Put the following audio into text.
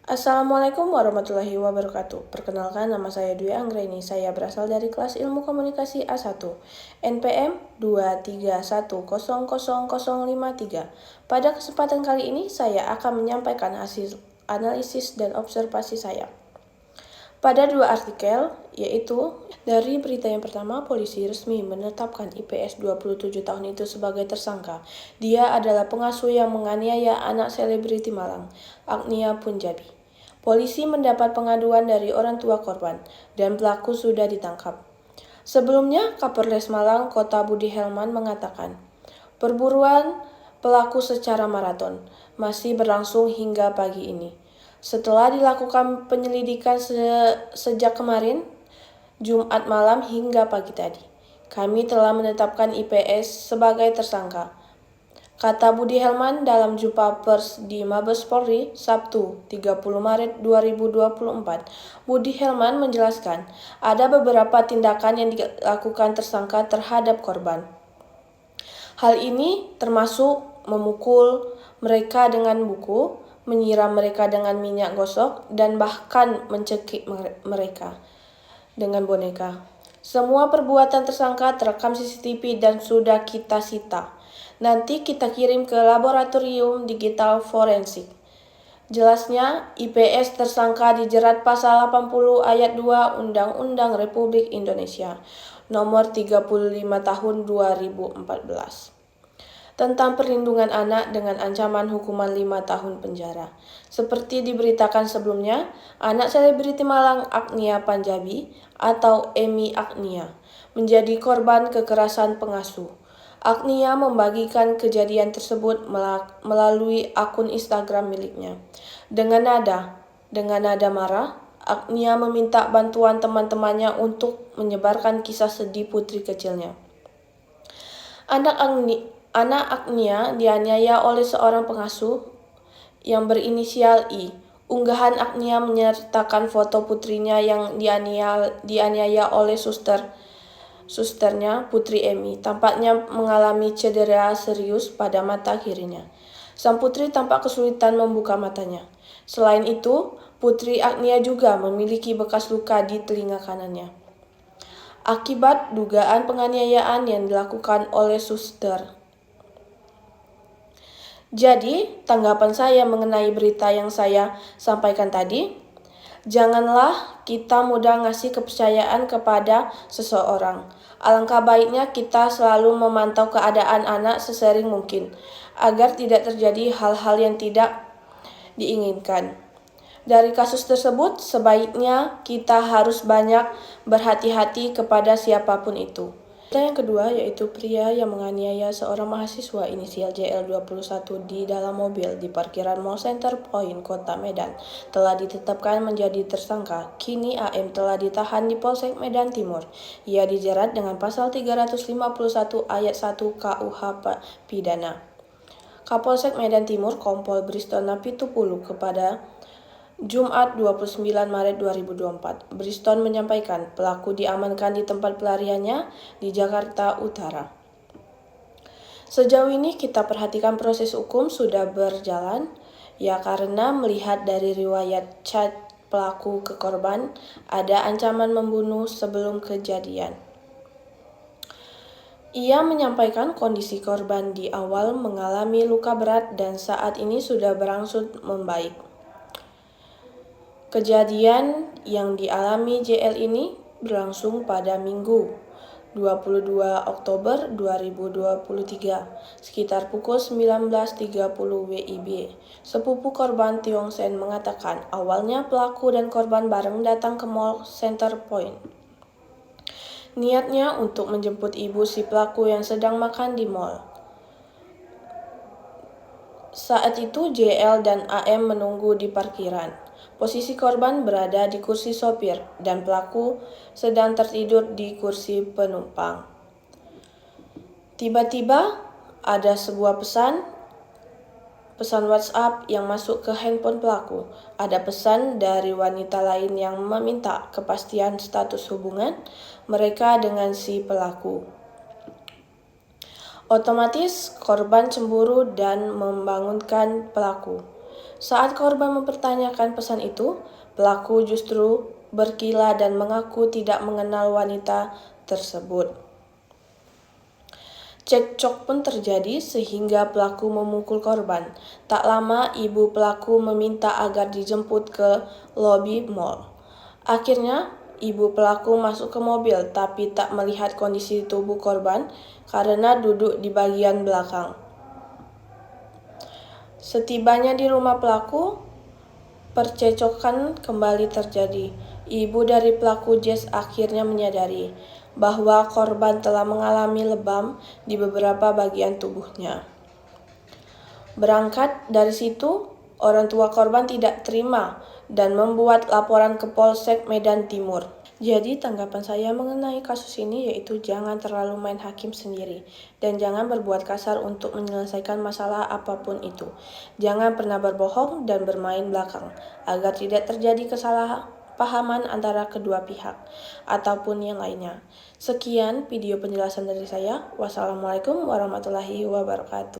Assalamualaikum warahmatullahi wabarakatuh. Perkenalkan, nama saya Dwi Anggreni. Saya berasal dari kelas Ilmu Komunikasi A1, NPM 231000053. Pada kesempatan kali ini, saya akan menyampaikan hasil analisis dan observasi saya pada dua artikel, yaitu dari berita yang pertama, polisi resmi menetapkan IPS 27 tahun itu sebagai tersangka. Dia adalah pengasuh yang menganiaya anak selebriti Malang, Agnia Punjabi. Polisi mendapat pengaduan dari orang tua korban, dan pelaku sudah ditangkap. Sebelumnya, Kapolres Malang Kota Budi Helman mengatakan, perburuan pelaku secara maraton masih berlangsung hingga pagi ini. Setelah dilakukan penyelidikan sejak kemarin, Jumat malam hingga pagi tadi, kami telah menetapkan IPS sebagai tersangka, kata Budi Helman dalam jumpa pers di Mabes Polri Sabtu 30 Maret 2024. Budi Helman menjelaskan ada beberapa tindakan yang dilakukan tersangka terhadap korban. Hal ini termasuk memukul mereka dengan buku, menyiram mereka dengan minyak gosok, dan bahkan mencekik mereka dengan boneka. Semua perbuatan tersangka terekam CCTV dan sudah kita sita. Nanti kita kirim ke laboratorium digital forensik. Jelasnya, IPS tersangka dijerat pasal 80 ayat 2 Undang-Undang Republik Indonesia nomor 35 tahun 2014. Tentang perlindungan anak dengan ancaman hukuman 5 tahun penjara. Seperti diberitakan sebelumnya, anak selebriti Malang Agnia Punjabi atau Emi Agnia menjadi korban kekerasan pengasuh. Agnia membagikan kejadian tersebut melalui akun Instagram miliknya. Dengan nada marah, Agnia meminta bantuan teman-temannya untuk menyebarkan kisah sedih putri kecilnya. Anak Agnia dianiaya oleh seorang pengasuh yang berinisial I. Unggahan Agnia menyertakan foto putrinya yang dianiaya oleh susternya Putri Emi. Tampaknya mengalami cedera serius pada mata kirinya. Sang putri tampak kesulitan membuka matanya. Selain itu, Putri Agnia juga memiliki bekas luka di telinga kanannya akibat dugaan penganiayaan yang dilakukan oleh suster. Jadi, tanggapan saya mengenai berita yang saya sampaikan tadi, janganlah kita mudah ngasih kepercayaan kepada seseorang. Alangkah baiknya kita selalu memantau keadaan anak sesering mungkin, agar tidak terjadi hal-hal yang tidak diinginkan. Dari kasus tersebut, sebaiknya kita harus banyak berhati-hati kepada siapapun itu. Berita yang kedua yaitu pria yang menganiaya seorang mahasiswa inisial JL21 di dalam mobil di parkiran Mall Center Point, Kota Medan, telah ditetapkan menjadi tersangka. Kini AM telah ditahan di Polsek Medan Timur. Ia dijerat dengan pasal 351 ayat 1 KUH Pidana. Kapolsek Medan Timur Kompol Briston Napitupulu kepada Jumat 29 Maret 2024, Briston menyampaikan pelaku diamankan di tempat pelariannya di Jakarta Utara. Sejauh ini kita perhatikan proses hukum sudah berjalan, ya karena melihat dari riwayat chat pelaku ke korban, ada ancaman membunuh sebelum kejadian. Ia menyampaikan kondisi korban di awal mengalami luka berat dan saat ini sudah berangsur membaik. Kejadian yang dialami JL ini berlangsung pada Minggu 22 Oktober 2023 sekitar pukul 19.30 WIB. Sepupu korban Tiong Sen mengatakan awalnya pelaku dan korban bareng datang ke Mall Center Point. Niatnya untuk menjemput ibu si pelaku yang sedang makan di mall. Saat itu JL dan AM menunggu di parkiran. Posisi korban berada di kursi sopir dan pelaku sedang tertidur di kursi penumpang. Tiba-tiba ada sebuah pesan WhatsApp yang masuk ke handphone pelaku. Ada pesan dari wanita lain yang meminta kepastian status hubungan mereka dengan si pelaku. Otomatis korban cemburu dan membangunkan pelaku. Saat korban mempertanyakan pesan itu, pelaku justru berkilah dan mengaku tidak mengenal wanita tersebut. Cekcok pun terjadi sehingga pelaku memukul korban. Tak lama, ibu pelaku meminta agar dijemput ke lobi mal. Akhirnya, ibu pelaku masuk ke mobil tapi tak melihat kondisi tubuh korban karena duduk di bagian belakang. Setibanya di rumah pelaku, percecokan kembali terjadi. Ibu dari pelaku Jess akhirnya menyadari bahwa korban telah mengalami lebam di beberapa bagian tubuhnya. Berangkat dari situ, orang tua korban tidak terima dan membuat laporan ke Polsek Medan Timur. Jadi tanggapan saya mengenai kasus ini yaitu jangan terlalu main hakim sendiri dan jangan berbuat kasar untuk menyelesaikan masalah apapun itu. Jangan pernah berbohong dan bermain belakang agar tidak terjadi kesalahpahaman antara kedua pihak ataupun yang lainnya. Sekian video penjelasan dari saya. Wassalamualaikum warahmatullahi wabarakatuh.